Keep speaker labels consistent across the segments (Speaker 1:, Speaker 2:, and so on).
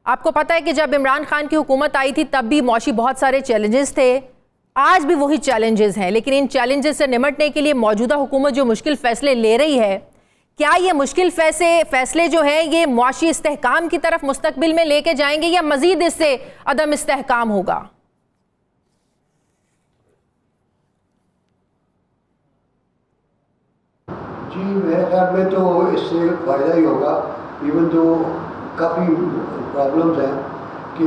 Speaker 1: आपको पता है कि जब इमरान खान की हुकूमत आई थी तब भी मौशी बहुत सारे चैलेंजेस थे, आज भी वही चैलेंजेस हैं, लेकिन इन चैलेंजेस से निपटने के लिए मौजूदा हुकूमत जो मुश्किल फैसले ले रही है, क्या ये मुश्किल फैसले जो हैं ये मुआशी इस्तेहकाम की तरफ मुस्तकबिल में लेके जाएंगे या मजीद इससे अदम इस्तेहकाम होगा?
Speaker 2: जी, मेरे ख्याल में तो इससे फ़ायदा ही होगा। इवन तो काफ़ी प्रॉब्लम्स हैं कि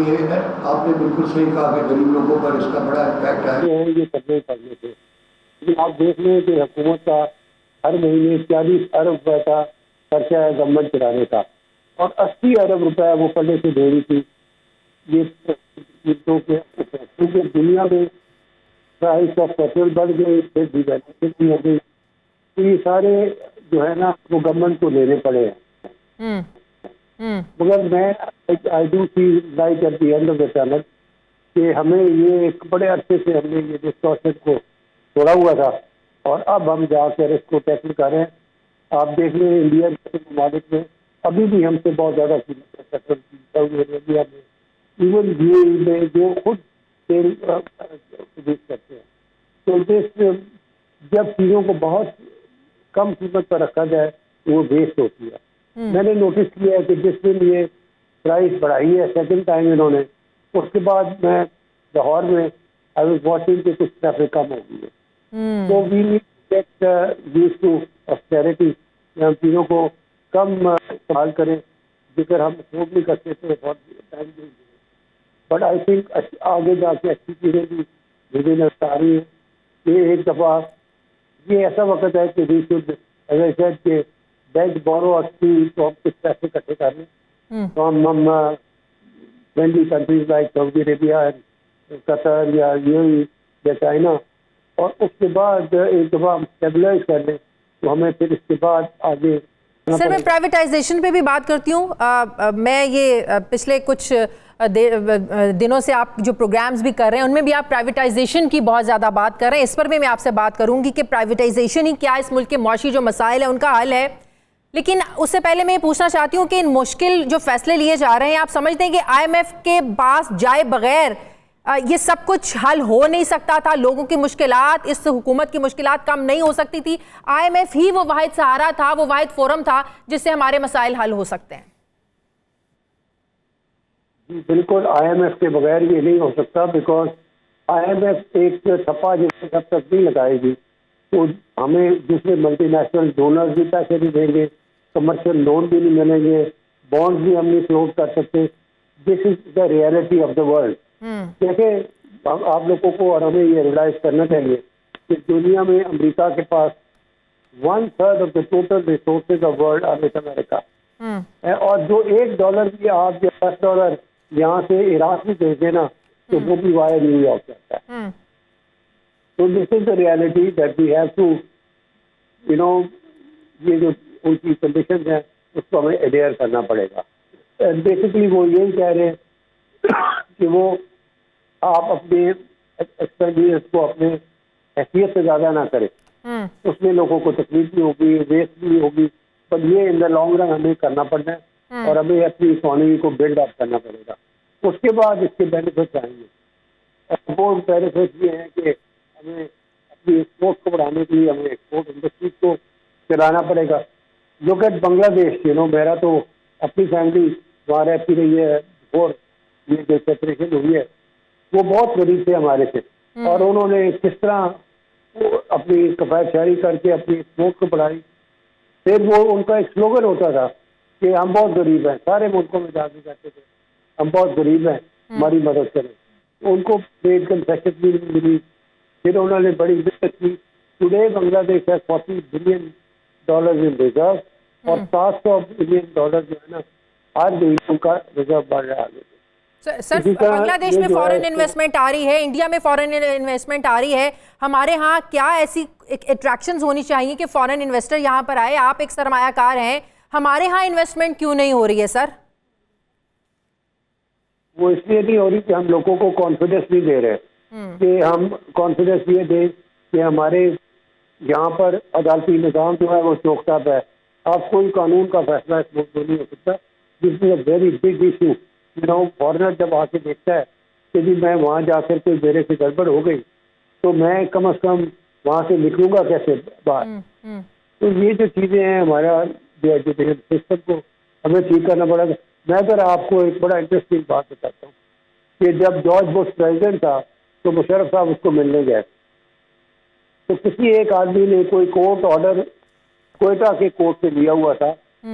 Speaker 2: आपने बिल्कुल सही कहा कि गरीब लोगों पर इसका बड़ा इम्पैक्ट है।
Speaker 3: ये करने से आप देख लें कि हुकूमत का हर महीने 40 अरब रुपए का खर्चा है गवर्नमेंट चलाने का, और 80 अरब रुपए वो पहले से दे रही थी। ये क्योंकि दुनिया में प्राइस ऑफ पेट्रोल बढ़ गई, फिर डिवेलपमेंट हो गई, तो ये सारे जो है ना वो गवर्नमेंट को लेने पड़े हैं। मगर मैं I do see light at the end of the tunnel कि हमें ये एक बड़े अच्छे से हमने ये डिस्टॉर्शन को तोड़ा हुआ था और अब हम जाकर इसको टैकल कर रहे हैं। आप देख लें इंडिया जैसे ममालिक में अभी भी हमसे बहुत ज़्यादा कीमत है पेट्रोल की, सऊदी अरेबिया में, इवन यूएई में जो खुद तेल प्रोड्यूस करते हैं। तो देश जब चीज़ों को बहुत कम कीमत पर रखा जाए वो वेस्ट होती है। मैंने नोटिस किया है कि जिस दिन ये प्राइस बढ़ाई है सेकंड टाइम इन्होंने, उसके बाद मैं लाहौर में आई वाज वाचिंग कि कुछ ट्रैफिक कम हो गई है। तो we need to get used to austerity, हम चीज़ों को कम इस्तेमाल करें, जिससे हम अफोर्ड नहीं कर सकते बहुत टाइम नहीं। बट आई थिंक आगे जाके अच्छी चीज़ें भी धीरे नजर आ रही है। ये एक दफ़ा ये ऐसा वक्त है कि we should as I said कि बैंक बोरो अच्छी तो हम कुछ पैसे इकट्ठे कर लें, तो हम friendly countries like Saudi Arabia, Qatar या यूएई या चाइना, और उसके बाद एक दफ़ा हम स्टेबलाइज कर लें तो हमें फिर इसके बाद आगे।
Speaker 1: सर मैं प्राइवेटाइजेशन पे भी बात करती हूँ। मैं ये पिछले कुछ दिनों से आप जो प्रोग्राम्स भी कर रहे हैं उनमें भी आप प्राइवेटाइजेशन की बहुत ज़्यादा बात कर रहे हैं। इस पर भी मैं आपसे बात करूंगी कि प्राइवेटाइजेशन ही क्या इस मुल्क के मौशी जो मसाइल है उनका हल है। लेकिन उससे पहले मैं ये पूछना चाहती हूँ कि इन मुश्किल जो फैसले लिए जा रहे हैं, आप समझते हैं कि IMF के पास जाए बगैर ये सब कुछ हल हो नहीं सकता था? लोगों की मुश्किलात, इस हुकूमत की मुश्किलात कम नहीं हो सकती थी? IMF ही वो वाहिद सहारा था, वो वाहिद फोरम था जिससे हमारे मसाइल हल हो सकते हैं।
Speaker 3: बिल्कुल, IMF के बगैर ये नहीं हो सकता, बिकॉज IMF एक थप्पा जिससे जब तक नहीं लगाएगी तो हमें दूसरे मल्टीनेशनल डोनर्स भी पैसे नहीं देंगे, कमर्शियल लोन भी नहीं मिलेंगे, बॉन्ड भी हम नहीं फ्लोट कर सकते। This is the reality of the world. देखिए, आप लोगों को और हमें ये रियलाइज करना चाहिए कि दुनिया में अमेरिका के पास 1/3 of the total resources of world are with America, और जो $1 भी आप या $10 यहाँ से इराक में भेज देना तो वो भी वाया न्यूयॉर्क जाता है। तो this is the reality that we have to ये जो उनकी कंडीशन है उसको हमें एडेयर करना पड़ेगा। बेसिकली वो यही कह रहे हैं कि वो आप अपने एक्सपेंडिचर्स को अपने हैसियत से ज़्यादा ना करें, उसमें लोगों को तकलीफ भी होगी, वेस्ट भी होगी, पर ये इन द लॉन्ग रन हमें करना पड़ना है और हमें अपनी इकोनॉमी को बिल्ड अप करना पड़ेगा। उसके बाद इसके बेनिफिट्स आएंगे, और वो बेनिफिट्स ये हैं कि हमें अपनी एक्सपोर्ट को बढ़ाने के लिए हमें एक्सपोर्ट इंडस्ट्री को चलाना पड़ेगा। लुक एट बांग्लादेश, मेरा तो अपनी फैमिली वहाँ रहती रही है, और ये जो सेपरेशन हुई है वो बहुत गरीब थे हमारे से, और उन्होंने किस तरह अपनी कफायतशारी करके अपनी एक्सपोर्ट को बढ़ाई। फिर वो उनका एक स्लोगन होता था कि हम बहुत गरीब हैं, सारे मुल्कों में जाके कहते थे हम बहुत गरीब हैं, हमारी मदद करें। उनको ट्रेड कंसेशन भी मिली, फिर उन्होंने बड़ी मेहनत की। टुडे बांग्लादेश है $40 बिलियन इन रिजर्व, और $700 बिलियन जो है ना हर महीने उनका रिजर्व बढ़ रहा है।
Speaker 1: सर बांग्लादेश में फॉरेन इन्वेस्टमेंट आ रही है, इंडिया में फॉरेन इन्वेस्टमेंट आ रही है, हमारे यहाँ क्या ऐसी अट्रैक्शंस होनी चाहिए कि फॉरेन इन्वेस्टर यहाँ पर आए? आप एक सरमायाकार हैं, हमारे यहाँ इन्वेस्टमेंट क्यों नहीं हो रही है सर?
Speaker 3: वो इसलिए नहीं हो रही कि हम लोगों को कॉन्फिडेंस नहीं दे रहे, कि हम कॉन्फिडेंस ये दें कि हमारे यहाँ पर अदालती निज़ाम जो है वो चौकसाब है। आप कोई कानून का फैसला इस मुल्क में नहीं हो सकता। This is a very big issue foreigner जब आके देखता है कि जी मैं वहाँ जाकर कोई मेरे से गड़बड़ हो गई तो मैं कम से कम वहाँ से निकलूंगा कैसे बाहर। तो ये जो चीज़ें हैं हमारा जो एजुकेशन सिस्टम को हमें ठीक करना पड़ेगा। मैं अगर आपको एक बड़ा इंटरेस्टिंग बात बताता हूँ कि जब जॉर्ज बुश प्रेसिडेंट था तो मुशर्रफ साहब उसको मिलने गए, तो किसी एक आदमी ने कोई कोर्ट ऑर्डर कोयटा के कोर्ट से लिया हुआ था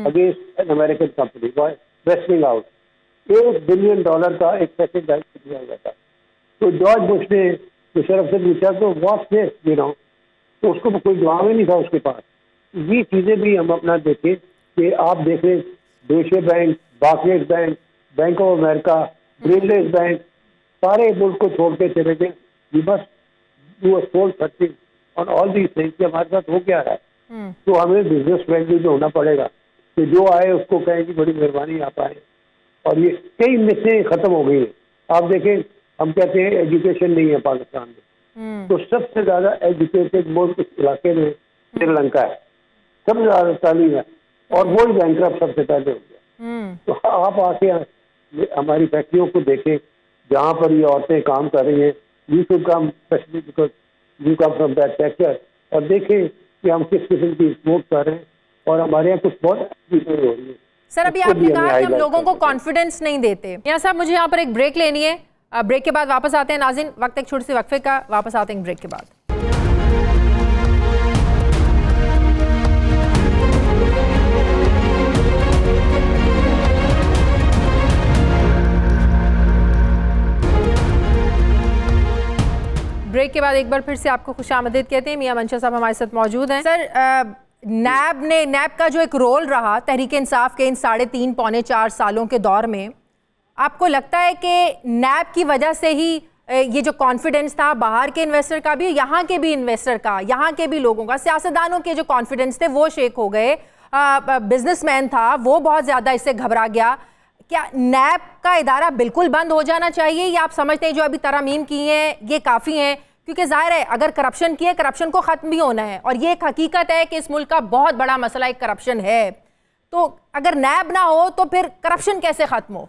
Speaker 3: against an American company wasting house, $1 billion का एक पैकेज दिया हुआ था। तो जॉर्ज बुश ने मुशर्रफ से पूछा तो व्हाट दिस, तो उसको कोई जवाब ही नहीं था उसके पास। ये चीज़ें भी हम अपना देखें कि आप देखें Deutsche bank, Barclays bank, bank of America, ब्रिलेज बैंक, सारे मुल्क को छोड़ के चले गए। We must do a soul searching on all these things कि हमारे साथ हो क्या रहा है। तो हमें बिजनेस फ्रेंडली भी होना पड़ेगा कि जो आए उसको कहें कि बड़ी मेहरबानी आप आए। और ये कई मिसें खत्म हो गई हैं। आप देखें हम कहते हैं एजुकेशन नहीं है पाकिस्तान में, तो सबसे ज़्यादा एजुकेटेड मुल्क इस इलाके में श्रीलंका है, सबसे ज़्यादा तालीम है, और वो ही बैंकरप्ट सबसे पहले हो गया। तो आप आके हमारी फैक्ट्रियों को देखें जहाँ पर ये औरतें काम कर रही हैं, you should come specially because you come from that sector, और देखें कि हम किस किस्म की एक्सपोर्ट कर रहे हैं और हमारे यहाँ कुछ बहुत चीज़ें हो रही है।
Speaker 1: सर अभी आपने कहा कि हम लोगों को कॉन्फिडेंस नहीं देते। यहाँ साहब मुझे यहाँ पर एक ब्रेक लेनी है, ब्रेक के बाद वापस आते हैं। नाज़रीन वक्त एक छोटे से वक्फे का, वापस आते हैं ब्रेक के बाद। ब्रेक के बाद एक बार फिर से आपको खुशामदीद कहते हैं। मियां मंशा साहब हमारे साथ मौजूद हैं। सर नैब का जो एक रोल रहा तहरीक इंसाफ के इन 3.5 पौने 4 सालों के दौर में, आपको लगता है कि नैब की वजह से ही ये जो कॉन्फिडेंस था बाहर के इन्वेस्टर का भी, यहाँ के भी इन्वेस्टर का, यहाँ के भी लोगों का, सियासतदानों के जो कॉन्फिडेंस थे वो शेक हो गए, बिजनेसमैन था वो बहुत ज़्यादा इससे घबरा गया। क्या नैब का इदारा बिल्कुल बंद हो जाना चाहिए या आप समझते हैं जो अभी तरमीम की हैं ये काफ़ी हैं? क्योंकि जाहिर है अगर करप्शन की है, करप्शन को ख़त्म भी होना है, और ये एक हकीकत है कि इस मुल्क का बहुत बड़ा मसला एक करप्शन है। तो अगर नैब ना हो तो फिर करप्शन कैसे ख़त्म हो?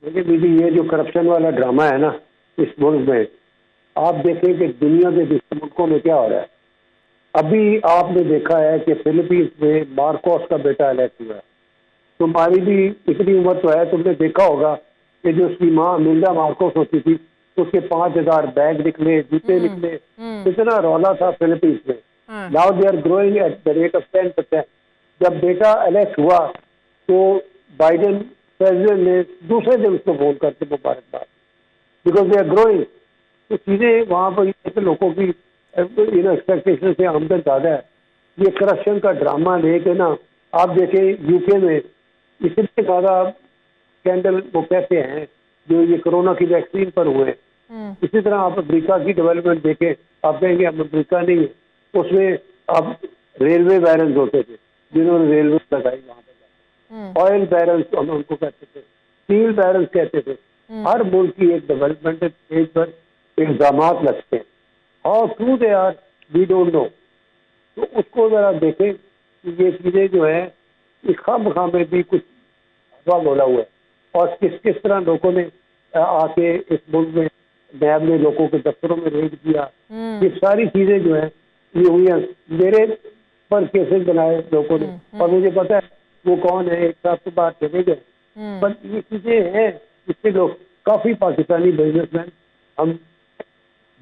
Speaker 3: देखिए दीदी, ये जो करप्शन वाला ड्रामा है ना इस मुल्क में, आप देखें कि दुनिया के दूसरे मुल्कों में क्या हो रहा है। अभी आपने देखा है कि फिलीपींस में मार्कोस का बेटा इलेक्ट हुआ है। तुम्हारी भी इतनी उम्र तो है, तुमने देखा होगा कि जो उसकी माँ मिल्डा मार्कोस होती थी उसके 5000 बैग निकले, जूते निकले, इतना रौला था फिलीपींस में। Now they are growing at the rate of 10%। जब बेटा इलेक्ट हुआ तो बाइडेन प्रेसिडेंट ने दूसरे दिन उसको फोन करके मुबारकबाद, बिकॉज दे आर ग्रोइंग। तो चीज़ें वहाँ पर लोगों की एक्सपेक्टेशन से आमदन ज़्यादा है। ये करप्शन का ड्रामा लेके ना, आप देखें यूके में इतने ज़्यादा स्कैंडल वो कहते हैं जो ये कोरोना की वैक्सीन पर हुए। इसी तरह आप अमेरिका की डेवलपमेंट देखें, आप कहेंगे हम अमेरिका नहीं है, उसमें आप रेलवे बैरन्स होते थे जिन्होंने रेलवे लगाई वहाँ पर, ऑयल बैरन्स हम उनको कहते थे, स्टील बैरन्स कहते थे। हर मुल्क की एक डेवलपमेंट स्टेज पर इल्जाम लगते हैं, how true they are we don't know. तो उसको जरा देखें कि ये चीज़ें जो है इस खाम में भी कुछ हवा बोला हुआ है, और किस किस तरह लोगों ने आके इस मुल्क में नैब ने लोगों के दफ्तरों में रेड किया। ये सारी चीज़ें जो है ये हुई हैं। मेरे पर केसेस बनाए लोगों ने, और मुझे पता है वो कौन है, एक साथ तो बात चले गए। पर ये चीज़ें हैं जिससे लोग, काफ़ी पाकिस्तानी बिजनेसमैन हम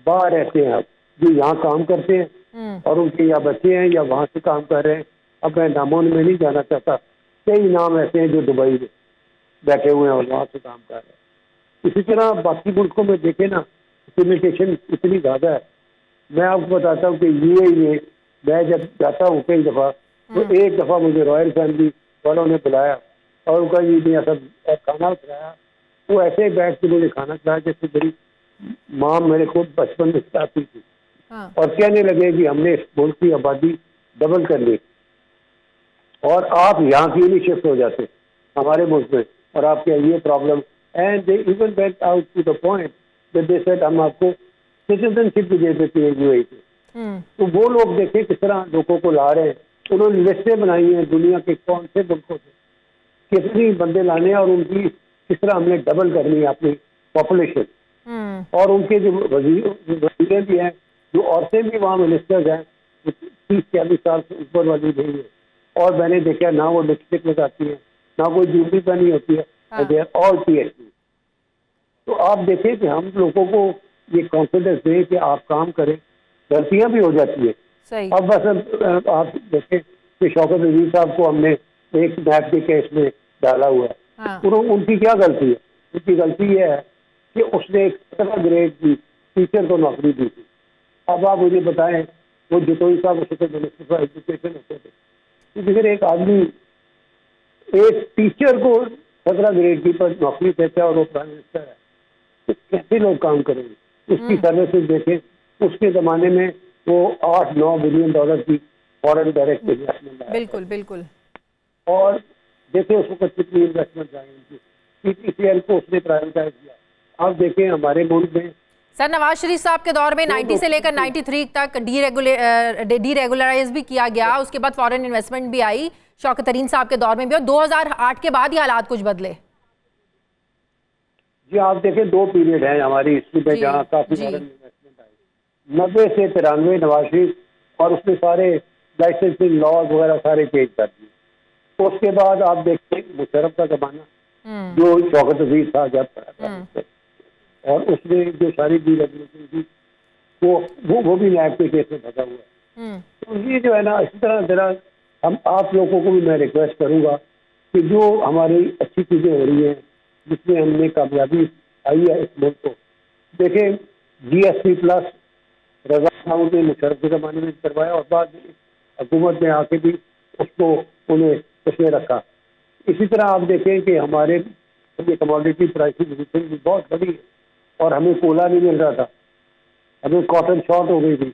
Speaker 3: बाहर रहते हैं अब, जो यहाँ काम करते हैं और उनके या बच्चे हैं या वहाँ से काम कर रहे हैं। अब मैं नामों में नहीं जाना चाहता, कई नाम ऐसे हैं जो दुबई में बैठे हुए हैं और वहाँ से काम कर रहे हैं। इसी तरह बाकी मुल्कों में देखें ना, लिमिटेशन इतनी ज़्यादा है। मैं आपको बताता हूँ कि यूएई में मैं जब जाता हूँ कई दफ़ा, तो एक दफ़ा मुझे रॉयल फैमिली वालों ने बुलाया और उनका ये दिया सब खाना खिलाया। वो ऐसे बैठ के मुझे खाना खिलाया जैसे मेरी माँ मेरे को बचपन में खिलाती थी। और कहने लगे कि हमने इस मुल्क की आबादी डबल कर ली और आप यहाँ के लिए शिफ्ट हो जाते हमारे मुल्क में, और आपके ये problem. And they even went out to the point that they said हम आपको सिटीजनशिप भी दे देते हैं यूएई से। तो वो लोग देखें किस तरह लोगों को ला रहे हैं। उन्होंने लिस्टें बनाई हैं दुनिया के कौन से मुल्कों से कितनी बंदे लाने हैं और उनकी किस तरह हमने डबल करनी है अपनी पॉपुलेशन। और उनके जो वजीरें भी हैं, जो औरतें भी वहाँ मिनिस्टर्स हैं, 30-40 साल से ऊपर वाली नहीं है, और मैंने देखा ना वो लिपस्टिक लगाती है, ना कोई ज्वेलरी पहनी होती है, दे आर ऑल PhD। तो आप देखें कि हम लोगों को ये कॉन्फिडेंस दें कि आप काम करें, गलतियां भी हो जाती है।
Speaker 1: सही।
Speaker 3: अब बस आप देखें कि शौकत अजीज साहब को हमने एक मैप के केस में डाला हुआ है।
Speaker 1: हाँ।
Speaker 3: उनकी क्या गलती है? उनकी गलती ये है कि उसने एक 17 ग्रेड की टीचर को नौकरी दी थी। अब आप मुझे बताएं, वो जतोई साहब उसके मिनिस्टर फॉर एजुकेशन होते थे, क्योंकि फिर एक आदमी एक टीचर को 17 ग्रेड की पर नौकरी देता है और वो प्राइम मिनिस्टर है, तो कैसे लोग काम करेंगे? उसकी सर्विसेज देखें, उसके ज़माने में वो 8-9 बिलियन डॉलर की फॉरेन डायरेक्ट इन्वेस्टमेंट आया।
Speaker 1: बिल्कुल बिल्कुल।
Speaker 3: और देखें उस वक्त कितनी इन्वेस्टमेंट आई उनकी, PTCL को उसने प्राइवेटाइज किया। आप देखें हमारे मुल्क में
Speaker 1: सर नवाज शरीफ साहब के दौर में 90 से लेकर 93 तक डीरेगुलराइज भी किया गया, उसके बाद फॉरेन इन्वेस्टमेंट भी आई शौकत तरीन साहब के दौर में भी, और 2008 के बाद ही हालात कुछ बदले।
Speaker 3: जी आप देखें 2 पीरियड हैं हमारी हिस्ट्री में जहाँ काफी फॉरेन इन्वेस्टमेंट आई। 90 से 93 नवाज शरीफ, और उसने सारे लाइसेंसिंग लॉज वगैरह सारे चेंज कर दिए। तो उसके बाद आप देखते मुशर्रफ का जमाना, जो शौकत अजीज था जब, और उसने जो सारी डीरेगुलेशन की वो भी नैब के केस में फंसा हुआ है। तो ये जो है ना, इसी तरह जरा हम आप लोगों को भी मैं रिक्वेस्ट करूंगा कि जो हमारी अच्छी चीजें हो रही हैं, जिसमें हमने कामयाबी आई है इस मुल्क को, देखें GST+ रजा साहब ने मुशर्रफ के ज़माने में करवाया, और बाद में हुकूमत में आके भी उसको उन्हें उसने रखा। इसी तरह आप देखें कि हमारे ये कमोडिटी प्राइसेस भी बहुत बड़ी है, और हमें कोला नहीं मिल रहा था, हमें कॉटन शॉर्ट हो गई थी।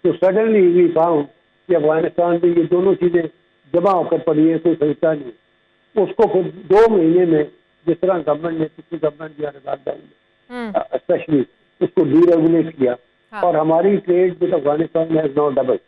Speaker 3: तो सडनली वी फाउंड कि अफगानिस्तान में ये दोनों चीज़ें जमा होकर पड़ी है, कोई खरीदता नहीं। उसको फिर 2 महीने में, जिस तरह गवर्नमेंट ने, पिछली गवर्नमेंट या स्पेशली उसको डीरेगुलेट किया, और हमारी trade with Afghanistan has now double.